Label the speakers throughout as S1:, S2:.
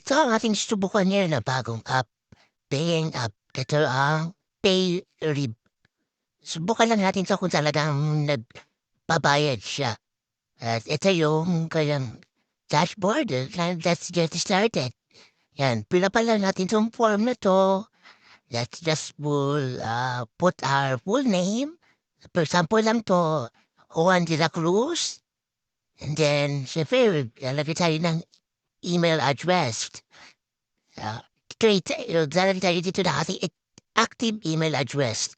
S1: So, ang ating susubukan ngayon na bagong app, paying app. Ito ang PayRib. Subukan lang natin 'to kung talagang nagbabayad siya. At ito yung kanyang dashboard. Let's get started. Yan, fill up lang natin 'tong form na 'to. Let's just put our full name. For example lang 'to, Juan de la Cruz. And then, siyempre, lalagay tayo ng email address. Ah, create lalagay tayo dito ng ating active email address.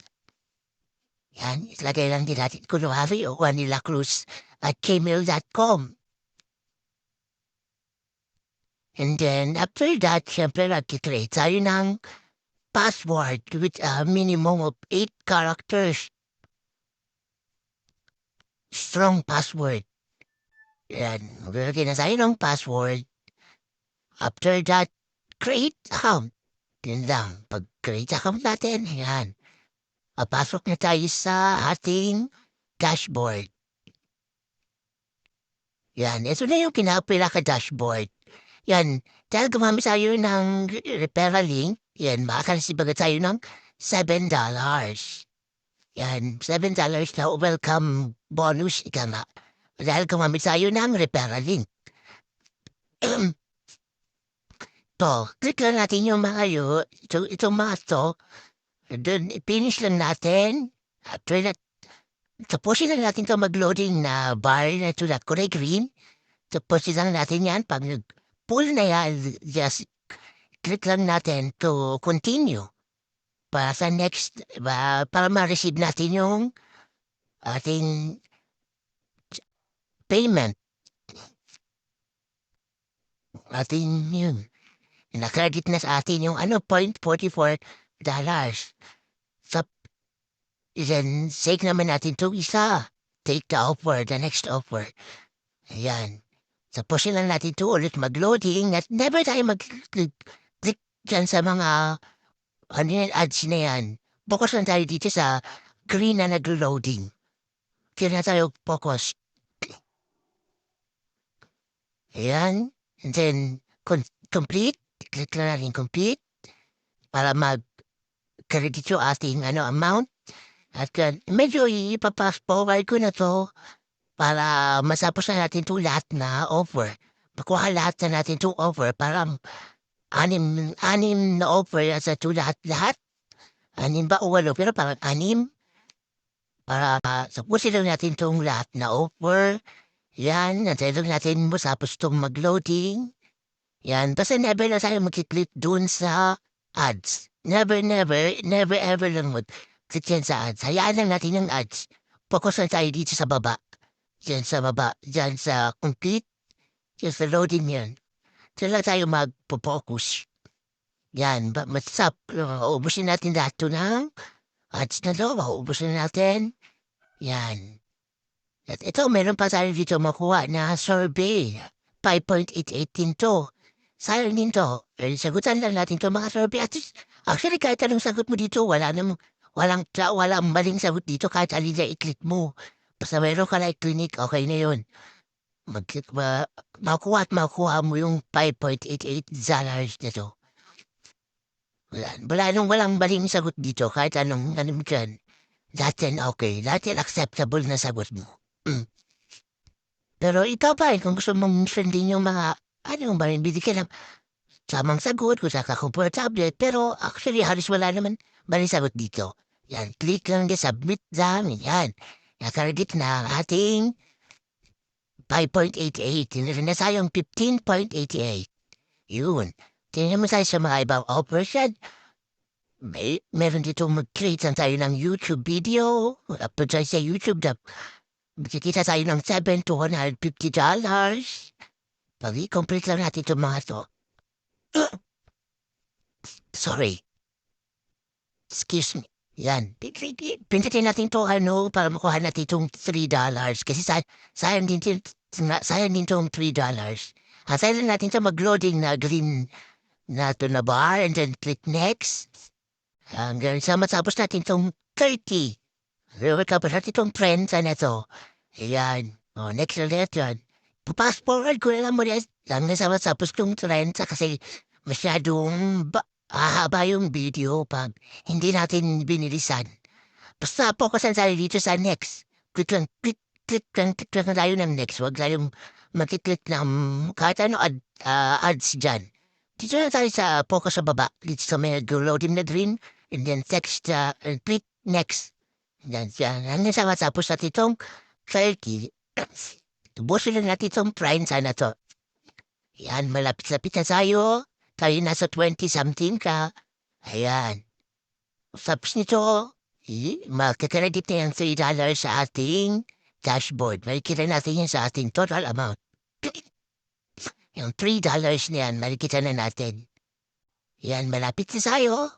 S1: Yan, ilagay lang din natin kunwari juanilacruz@gmail.com. And then after that, siyempre nagki-create tayo ng password with a minimum of 8 characters. Strong password. Yan, maglalagay na tayo ng password. After that, create account. Yun lang. Pag-create account natin, yan. Papasok na tayo sa ating dashboard. Yan, ito na yung pinaka-dashboard. Yan, dahil gumamit tayo ng referral link, yan, makakasibaga tayo ng $7. Yan, $7 na welcome bonus, ika nga. Dahil gumamit tayo ng referral link. To, click lang natin yung mga itong mga to. Then, finish lang natin. After that, tapusin lang natin to mag-loading na bar na ito na kulay green. Tapusin lang natin yan. Pag nag-pull na yan, just click lang natin to continue. Para sa next, para ma-receive natin yung ating payment. Ating yun. Na-credit na sa atin yung $0.44. So, then, sake naman natin to isa. Take the offer, the next offer. Ayan. Tapusin lang natin to ulit mag-loading at never tayo mag-click dyan sa mga ads na yan. Focus lang tayo dito sa green na nag-loading. Kaya na tayo focus. Ayan. And then, complete. Click lang natin complete para mag-credit yung ating amount. At medyo ipapass forward ko na to para masapos na natin itong lahat na offer. Makuha lahat na natin itong offer. Parang anim na offer sa ito lahat. Anim ba o walo? Pero parang anim. Para sapusin lang natin itong lahat na offer. Yan, natin lang natin masapos itong mag-loading. Yan, basta never na tayo mag-click dun sa ads. Never ever lang mag-click yan sa ads. Hayaan lang natin yung ads. Focus lang tayo dito sa baba. Yan sa baba. Yan sa complete. Yan sa loading yan. Diyan lang tayo mag-focus. Yan, ubusin natin lahat ito ng ads na to. Ubusin natin. Yan. At ito, meron pa tayo dito makuha na survey. 5.88 din to. Sayang din to. Sagutan lang natin to mga survey. Actually, kahit anong sagot mo dito, walang maling sagot dito kahit alin na i-click mo. Basta meron ka like clinic, okay na yun. Makuha mo yung $5.88 na to. Walang maling sagot dito kahit anong dyan. Lahat yan okay. Lahat yan acceptable na sagot mo. Pero ikaw pa kung gusto mong sundin yung mga bibigyan ng tamang sagot kung saan ka komportable. Pero actually, halos wala naman maling sagot dito. Yan, click lang din, submit lang, yan. Nakaragit na ang ating 5.88. Tinira na sayang 15.88. Yun. Tingnan mo tayo sa mga ibang operation. Meron dito mag-create lang tayo ng YouTube video. Upload tayo sa YouTube na magkikita tayo ng $7 to $150. Pag i-complete lang natin itong mga to. Sorry. Excuse me. Yan. Pintatin natin to para makuha natin itong $3. Kasi sayang din itong $3. Hatay lang natin ito mag-loading na green na ito na bar and then click next. Hanggang sa matapos natin itong 30. Tapos natin itong trend na ito. Ayan. Next ulit yan. Fast forward ko na lang muna Hanggang sa matapos kong 30 kasi masyadong hahaba yung video 'pag hindi natin binilisan. Basta fokusan tayo dito sa next. Click lang tayo ng next. Huwag tayong magki-click ng kahit ano ads diyan. Dito lang tayo sa focus sa baba, dito sa may loading na green, and then text, and click next. Yan. Hanggang sa matapos natin itong 30. Ubusin lang natin itong prime sana 'to. Yan, malapit-lapit na tayo. Tayo nasa 20 something ka. Ayan. Tapos nito, magkakredit na yung $3 sa ating dashboard. Makikita natin yan sa ating total amount. Yung $3 na yan, makikita na natin. Yan, malapit na tayo.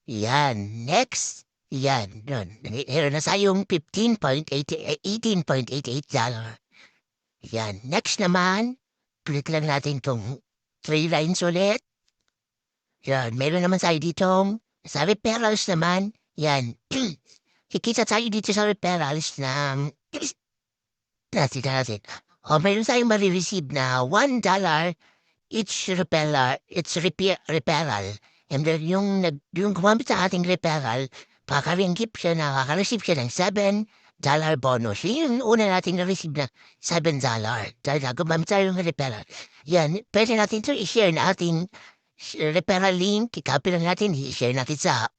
S1: Yan, next. Yan, yun. Meron na tayong $18.88. Yan, next naman, click lang natin tong 3 lines ulit. Yan, meron naman tayo ditong sa referrals naman. Yan, kikita tayo dito sa referrals ng natin. O, meron tayong marireceive na $1 each referral. And then yung gumamit sa ating referral, kakaringgip siya na kakareceive siya ng $7 bonus. Yun yung una natin na-receive na $7. Dahil gumamit tayo ng referral. Yan, pwede natin ito i-share na ating referral link. I-copy lang natin, i-share natin sa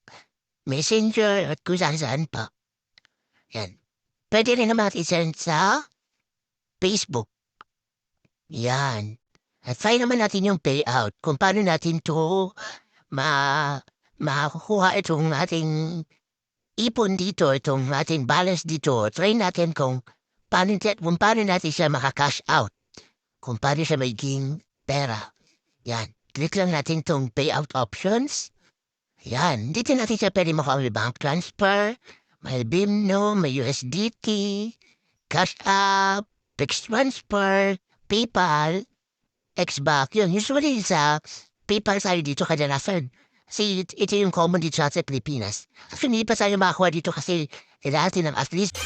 S1: Messenger at kung saan pa. Yan. Pwede rin naman i-send sa Facebook. Yan. At try naman natin yung payout. Kung paano natin to makukuha itong ating ipon dito, itong ating balance dito. Try natin kung paano natin siya makakash out. Kung paano siya magiging pera. Yan. Click lang natin itong payout options. Yan. Dito natin siya pwede makuha may bank transfer, may BIMNO, may USDT, cash app, fixed transfer, PayPal, Xback. Yun. Usually sa PayPal tayo dito kadalasan. Kasi ito yung common dito sa Pilipinas. At hindi pa tayo makakuha dito kasi kailangan natin ng at least